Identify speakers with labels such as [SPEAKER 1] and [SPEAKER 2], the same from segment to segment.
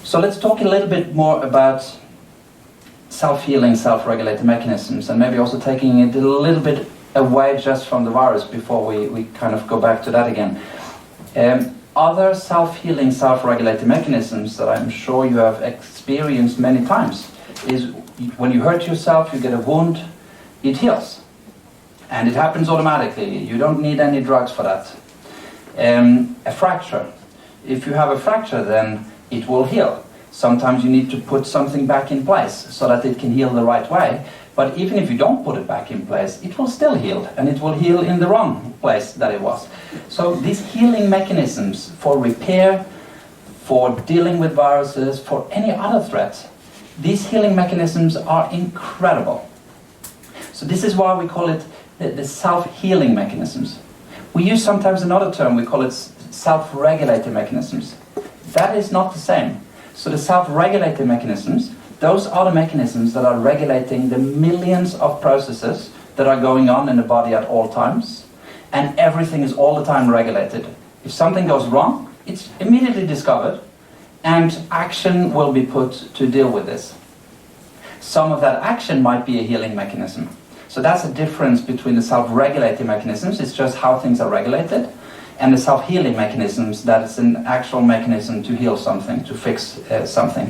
[SPEAKER 1] So let's talk a little bit more about self-healing, self-regulating mechanisms, and maybe also taking it a little bit away just from the virus before we kind of go back to that again. Other self-healing, self-regulating mechanisms that I'm sure you have experienced many times is when you hurt yourself, you get a wound, it heals. And it happens automatically. You don't need any drugs for that. A fracture. If you have a fracture, then it will heal. Sometimes you need to put something back in place so that it can heal the right way. But even if you don't put it back in place, it will still heal, and it will heal in the wrong place that it was. So these healing mechanisms for repair, for dealing with viruses, for any other threat, these healing mechanisms are incredible. So this is why we call it the self-healing mechanisms. We use sometimes another term, we call it self-regulating mechanisms. That is not the same. So the self-regulating mechanisms, those are the mechanisms that are regulating the millions of processes that are going on in the body at all times, and everything is all the time regulated. If something goes wrong, it's immediately discovered, and action will be put to deal with this. Some of that action might be a healing mechanism. So that's a difference between the self-regulating mechanisms, it's just how things are regulated, and the self-healing mechanisms, that is an actual mechanism to heal something, to fix something.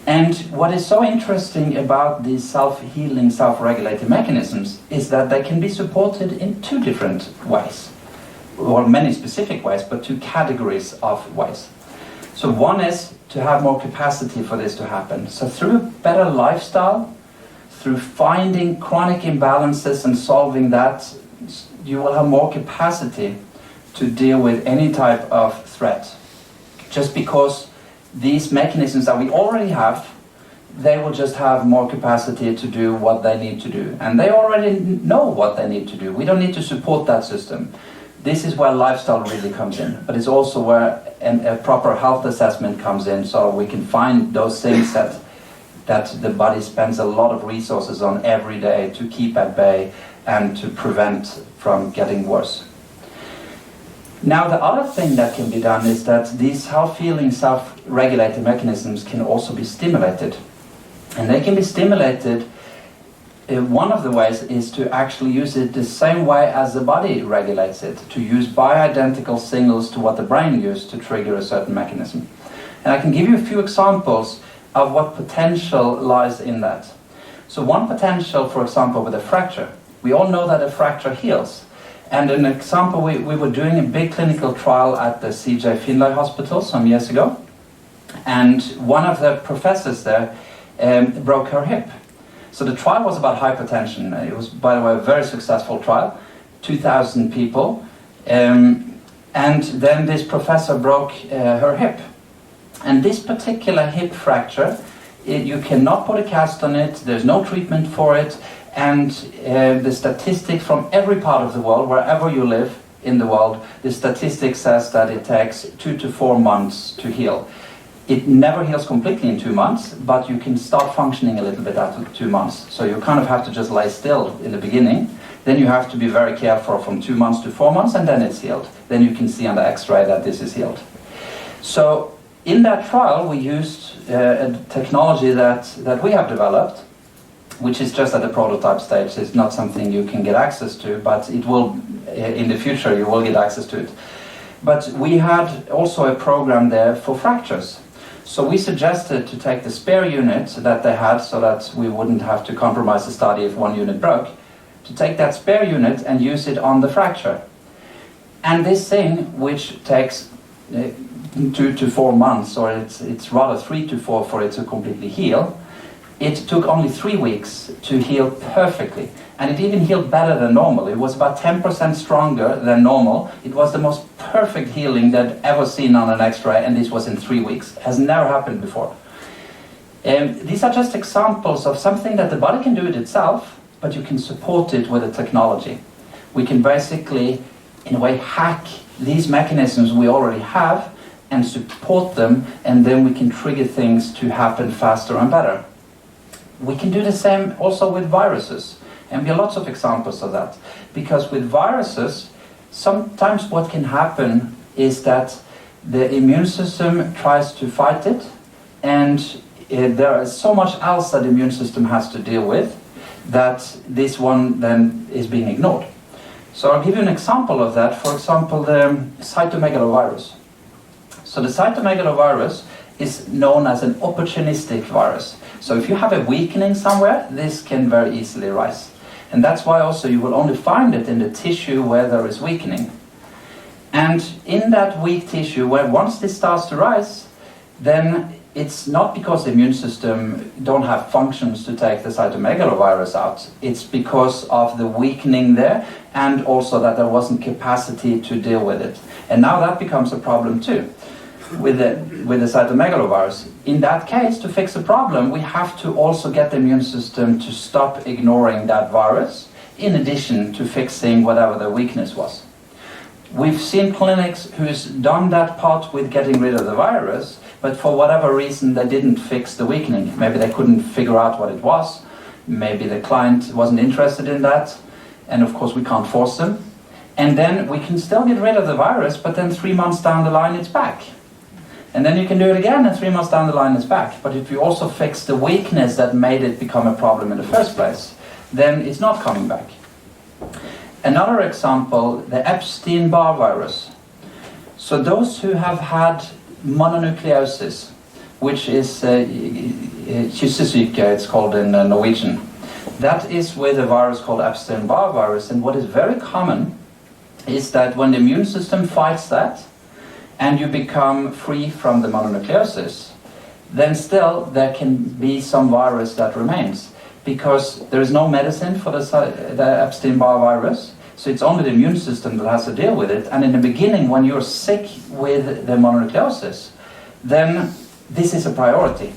[SPEAKER 1] And what is so interesting about these self-healing, self-regulating mechanisms is that they can be supported in two different ways, or many specific ways, but two categories of ways. So one is to have more capacity for this to happen. So through a better lifestyle, through finding chronic imbalances and solving that, you will have more capacity to deal with any type of threat. Just because these mechanisms that we already have, they will just have more capacity to do what they need to do. And they already know what they need to do. We don't need to support that system. This is where lifestyle really comes in. But it's also where a proper health assessment comes in, so we can find those things that the body spends a lot of resources on every day to keep at bay and to prevent from getting worse. Now the other thing that can be done is that these self-healing, self-regulating mechanisms can also be stimulated. And they can be stimulated, one of the ways is to actually use it the same way as the body regulates it, to use bioidentical signals to what the brain uses to trigger a certain mechanism. And I can give you a few examples of what potential lies in that. So one potential, for example, with a fracture. We all know that a fracture heals. And an example, we were doing a big clinical trial at the CJ Finlay Hospital some years ago. And one of the professors there broke her hip. So the trial was about hypertension. It was, by the way, a very successful trial, 2,000 people. And then this professor broke her hip. And this particular hip fracture, you cannot put a cast on it, there's no treatment for it, and the statistic from every part of the world, wherever you live in the world, the statistic says that it takes 2 to 4 months to heal. It never heals completely in 2 months, but you can start functioning a little bit after 2 months. So you kind of have to just lay still in the beginning. Then you have to be very careful from 2 months to 4 months, and then it's healed. Then you can see on the X-ray that this is healed. So in that trial, we used a technology that we have developed, which is just at the prototype stage. It's not something you can get access to, but it will, in the future, you will get access to it. But we had also a program there for fractures. So we suggested to take the spare unit that they had, so that we wouldn't have to compromise the study if one unit broke, to take that spare unit and use it on the fracture. And this thing, which takes 2 to 4 months, or it's rather 3 to 4 for it to completely heal, it took only 3 weeks to heal perfectly. And it even healed better than normal. It was about 10% stronger than normal. It was the most perfect healing that I've ever seen on an X-ray, and this was in 3 weeks. It has never happened before. These are just examples of something that the body can do it itself, but you can support it with a technology. We can basically, in a way, hack these mechanisms we already have and support them, and then we can trigger things to happen faster and better. We can do the same also with viruses, and there are lots of examples of that. Because with viruses, sometimes what can happen is that the immune system tries to fight it, and there is so much else that the immune system has to deal with that this one then is being ignored. So I'll give you an example of that. For example, the cytomegalovirus. So the cytomegalovirus is known as an opportunistic virus. So if you have a weakening somewhere, this can very easily rise. And that's why also you will only find it in the tissue where there is weakening. And in that weak tissue, where once this starts to rise, then it's not because the immune system don't have functions to take the cytomegalovirus out. It's because of the weakening there, and also that there wasn't capacity to deal with it. And now that becomes a problem too with the cytomegalovirus. In that case, to fix the problem, we have to also get the immune system to stop ignoring that virus, in addition to fixing whatever the weakness was. We've seen clinics who's done that part with getting rid of the virus, but for whatever reason they didn't fix the weakening. Maybe they couldn't figure out what it was, maybe the client wasn't interested in that, and of course we can't force them. And then we can still get rid of the virus, but then 3 months down the line it's back. And then you can do it again, and 3 months down the line it's back. But if you also fix the weakness that made it become a problem in the first place, then it's not coming back. Another example, the Epstein-Barr virus. So those who have had mononucleosis, which is kyssesyke, it's called in Norwegian. That is with a virus called Epstein-Barr virus, and what is very common is that when the immune system fights that, and you become free from the mononucleosis, then still there can be some virus that remains, because there is no medicine for the Epstein-Barr virus, so it's only the immune system that has to deal with it. And in the beginning, when you're sick with the mononucleosis, then this is a priority.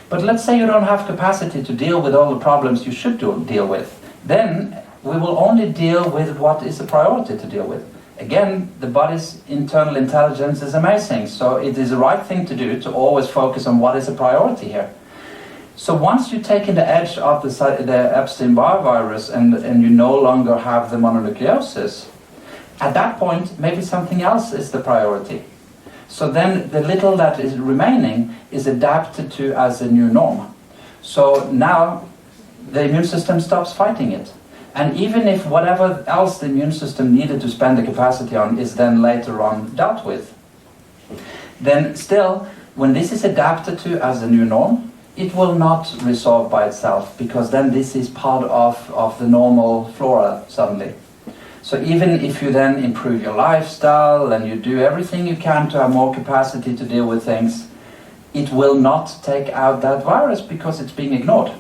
[SPEAKER 1] But let's say you don't have capacity to deal with all the problems you should deal with. Then we will only deal with what is a priority to deal with. Again, the body's internal intelligence is amazing, so it is the right thing to do to always focus on what is a priority here. So once you've taken the edge of the Epstein-Barr virus and you no longer have the mononucleosis, at that point maybe something else is the priority. So then the little that is remaining is adapted to as a new norm. So now the immune system stops fighting it. And even if whatever else the immune system needed to spend the capacity on is then later on dealt with, then still, when this is adapted to as a new norm, it will not resolve by itself, because then this is part of the normal flora suddenly. So even if you then improve your lifestyle and you do everything you can to have more capacity to deal with things, it will not take out that virus because it's being ignored.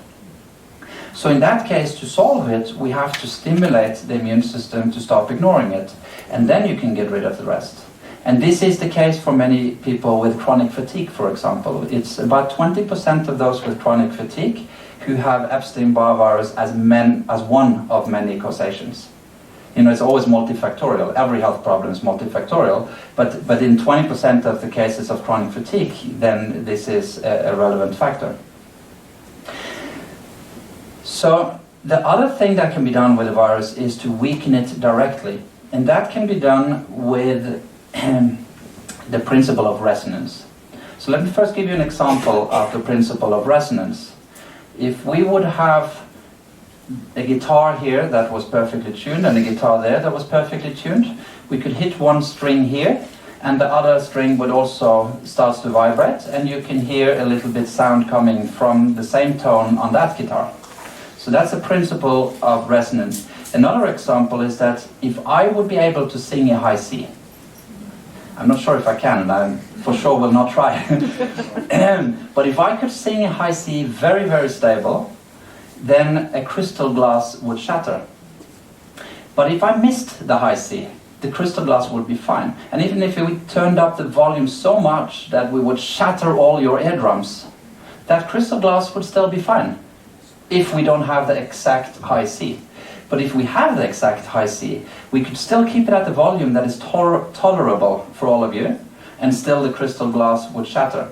[SPEAKER 1] So in that case, to solve it, we have to stimulate the immune system to stop ignoring it, and then you can get rid of the rest. And this is the case for many people with chronic fatigue, for example. It's about 20% of those with chronic fatigue who have Epstein-Barr virus as one of many causations. You know, it's always multifactorial. Every health problem is multifactorial, but in 20% of the cases of chronic fatigue, then this is a relevant factor. So the other thing that can be done with the virus is to weaken it directly, and that can be done with the principle of resonance. So let me first give you an example of the principle of resonance. If we would have a guitar here that was perfectly tuned and a guitar there that was perfectly tuned, we could hit one string here and the other string would also start to vibrate, and you can hear a little bit sound coming from the same tone on that guitar. So that's a principle of resonance. Another example is that if I would be able to sing a high C, I'm not sure if I can, and I for sure will not try. But if I could sing a high C very, very stable, then a crystal glass would shatter. But if I missed the high C, the crystal glass would be fine. And even if we turned up the volume so much that we would shatter all your eardrums, that crystal glass would still be fine, if we don't have the exact high C. But if we have the exact high C, we could still keep it at the volume that is tolerable for all of you, and still the crystal glass would shatter.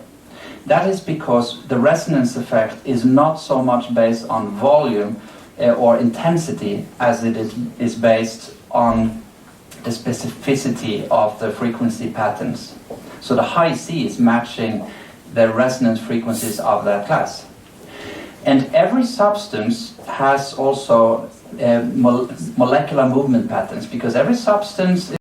[SPEAKER 1] That is because the resonance effect is not so much based on volume or intensity as it is based on the specificity of the frequency patterns. So the high C is matching the resonance frequencies of that class. And every substance has also molecular movement patterns, because every substance